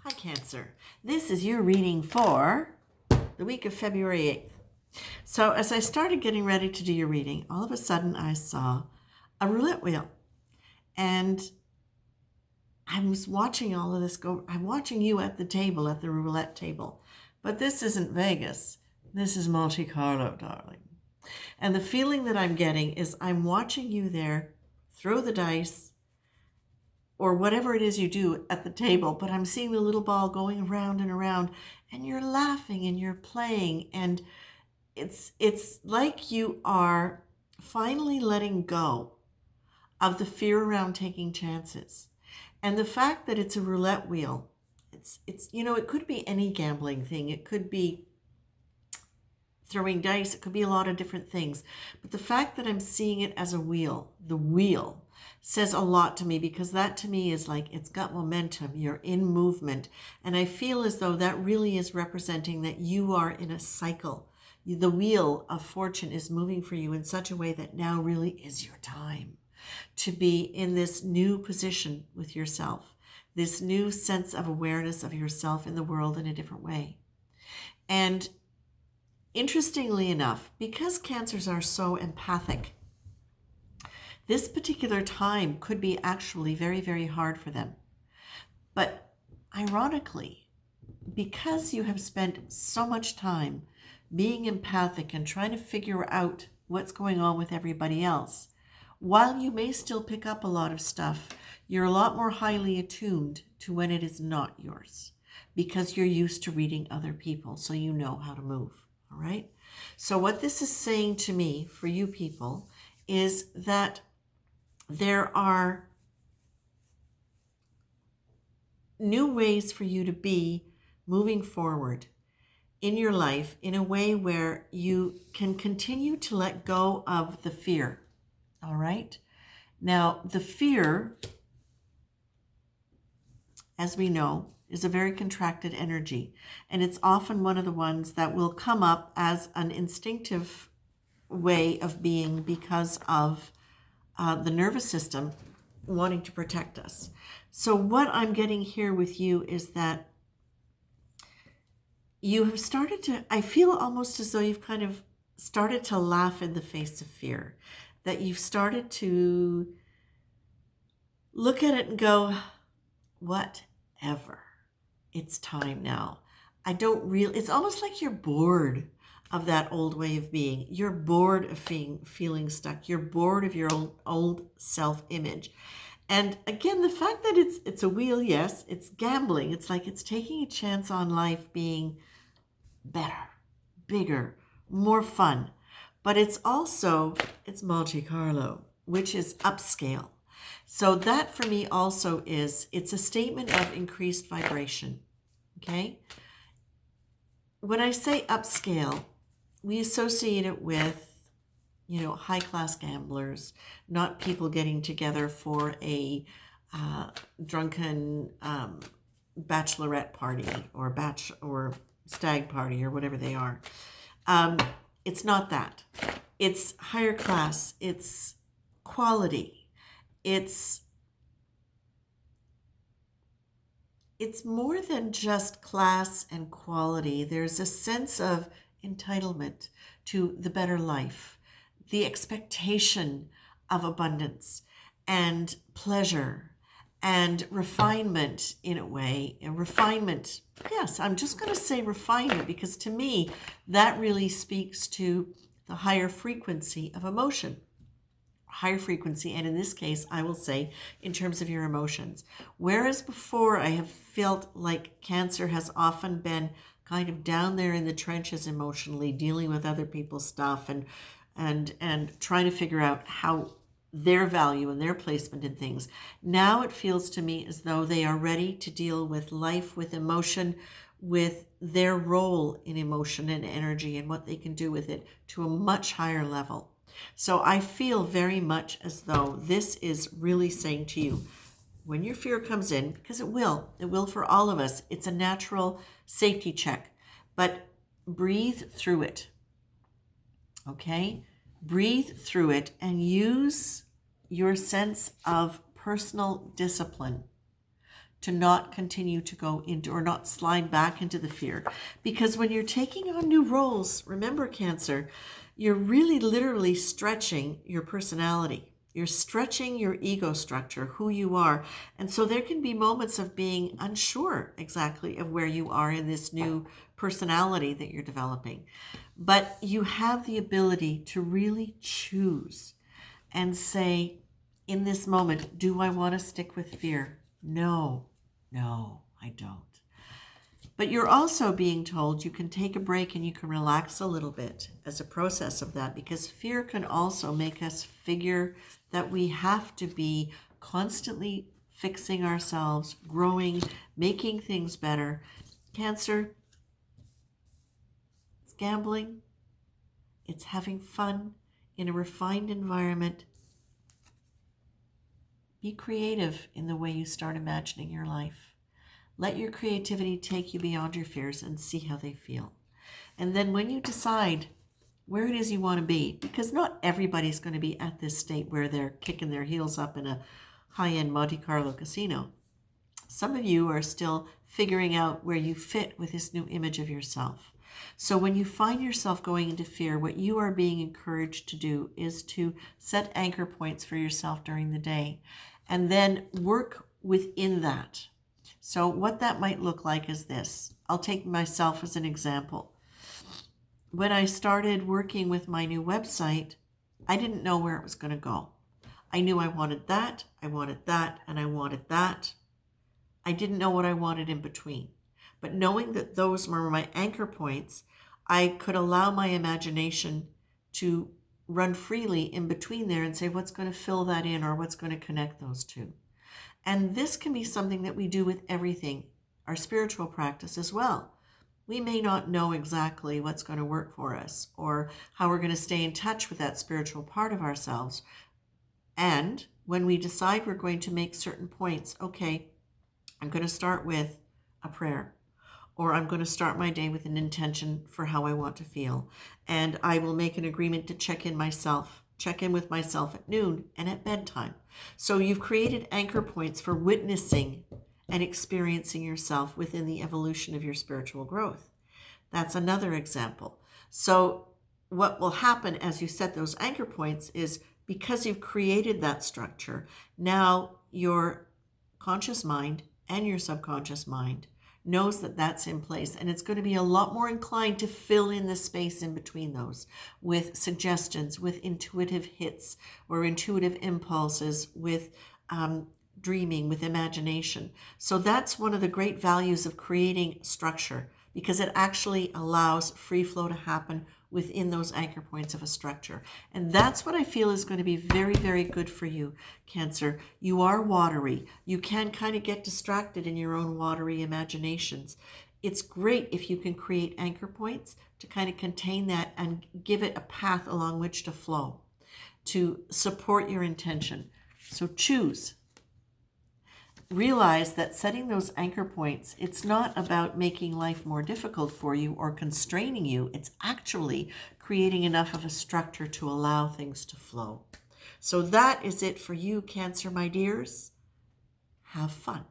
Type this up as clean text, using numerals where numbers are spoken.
Hi, Cancer. This is your reading for the week of February 8th. So as I started getting ready to do your reading, all of a sudden I saw a roulette wheel. And I was watching all of this go. I'm watching you at the table, at the roulette table. But this isn't Vegas. This is Monte Carlo, darling. And the feeling that I'm getting is I'm watching you there throw the dice, or whatever it is you do at the table, but I'm seeing the little ball going around and around, and you're laughing and you're playing, and it's like you are finally letting go of the fear around taking chances. And the fact that it's a roulette wheel, it's it could be any gambling thing. It could be throwing dice, it could be a lot of different things. But the fact that I'm seeing it as a wheel, the wheel, says a lot to me, because that to me is like it's got momentum, you're in movement. And I feel as though that really is representing that you are in a cycle. The wheel of fortune is moving for you in such a way that now really is your time to be in this new position with yourself, this new sense of awareness of yourself in the world in a different way. And interestingly enough, because Cancers are so empathic, this particular time could be actually very, very hard for them. But ironically, because you have spent so much time being empathic and trying to figure out what's going on with everybody else, while you may still pick up a lot of stuff, you're a lot more highly attuned to when it is not yours, because you're used to reading other people, so you know how to move. All right. So what this is saying to me, for you people, is that there are new ways for you to be moving forward in your life in a way where you can continue to let go of the fear. All right. Now, the fear, as we know, is a very contracted energy, and it's often one of the ones that will come up as an instinctive way of being because of the nervous system wanting to protect us. So what I'm getting here with you is that you have started to, I feel almost as though you've kind of started to laugh in the face of fear, that you've started to look at it and go, whatever. It's time now. It's almost like you're bored of that old way of being. You're bored of feeling stuck. You're bored of your old self-image. And again, the fact that it's a wheel, yes, it's gambling. It's like it's taking a chance on life being better, bigger, more fun. But it's Monte Carlo, which is upscale. So that for me also it's a statement of increased vibration. Okay? When I say upscale, we associate it with, high-class gamblers, not people getting together for a drunken bachelorette party or stag party or whatever they are. It's not that. It's higher class. It's quality. It's more than just class and quality. There's a sense of entitlement to the better life, the expectation of abundance and pleasure and refinement in a way. And refinement, yes, I'm just going to say refinement, because to me, that really speaks to the higher frequency of emotion. Higher frequency, and in this case, I will say in terms of your emotions. Whereas before, I have felt like Cancer has often been kind of down there in the trenches emotionally, dealing with other people's stuff and trying to figure out how their value and their placement in things. Now it feels to me as though they are ready to deal with life, with emotion, with their role in emotion and energy and what they can do with it to a much higher level. So I feel very much as though this is really saying to you, when your fear comes in, because it will for all of us, it's a natural safety check, but breathe through it. Okay? Breathe through it and use your sense of personal discipline to not continue to go into or not slide back into the fear. Because when you're taking on new roles, remember, Cancer, you're really literally stretching your personality. You're stretching your ego structure, who you are. And so there can be moments of being unsure exactly of where you are in this new personality that you're developing. But you have the ability to really choose and say, in this moment, do I want to stick with fear? No, I don't. But you're also being told you can take a break and you can relax a little bit as a process of that, because fear can also make us figure that we have to be constantly fixing ourselves, growing, making things better. Cancer, it's gambling, it's having fun in a refined environment. Be creative in the way you start imagining your life. Let your creativity take you beyond your fears and see how they feel. And then when you decide where it is you want to be, because not everybody's going to be at this state where they're kicking their heels up in a high-end Monte Carlo casino. Some of you are still figuring out where you fit with this new image of yourself. So when you find yourself going into fear, what you are being encouraged to do is to set anchor points for yourself during the day and then work within that. So what that might look like is this. I'll take myself as an example. When I started working with my new website, I didn't know where it was going to go. I knew I wanted that, and I wanted that. I didn't know what I wanted in between. But knowing that those were my anchor points, I could allow my imagination to run freely in between there and say, what's going to fill that in or what's going to connect those two? And this can be something that we do with everything, our spiritual practice as well. We may not know exactly what's going to work for us or how we're going to stay in touch with that spiritual part of ourselves. And when we decide we're going to make certain points, okay, I'm going to start with a prayer, or I'm going to start my day with an intention for how I want to feel. And I will make an agreement to check in with myself at noon and at bedtime. So you've created anchor points for witnessing and experiencing yourself within the evolution of your spiritual growth. That's another example. So what will happen as you set those anchor points is, because you've created that structure, now your conscious mind and your subconscious mind knows that that's in place, and it's going to be a lot more inclined to fill in the space in between those with suggestions, with intuitive hits or intuitive impulses, with dreaming, with imagination. So that's one of the great values of creating structure, because it actually allows free flow to happen within those anchor points of a structure. And that's what I feel is going to be very, very good for you, Cancer. You are watery. You can kind of get distracted in your own watery imaginations. It's great if you can create anchor points to kind of contain that and give it a path along which to flow, to support your intention. So choose. Realize that setting those anchor points, it's not about making life more difficult for you or constraining you. It's actually creating enough of a structure to allow things to flow. So that is it for you, Cancer, my dears. Have fun.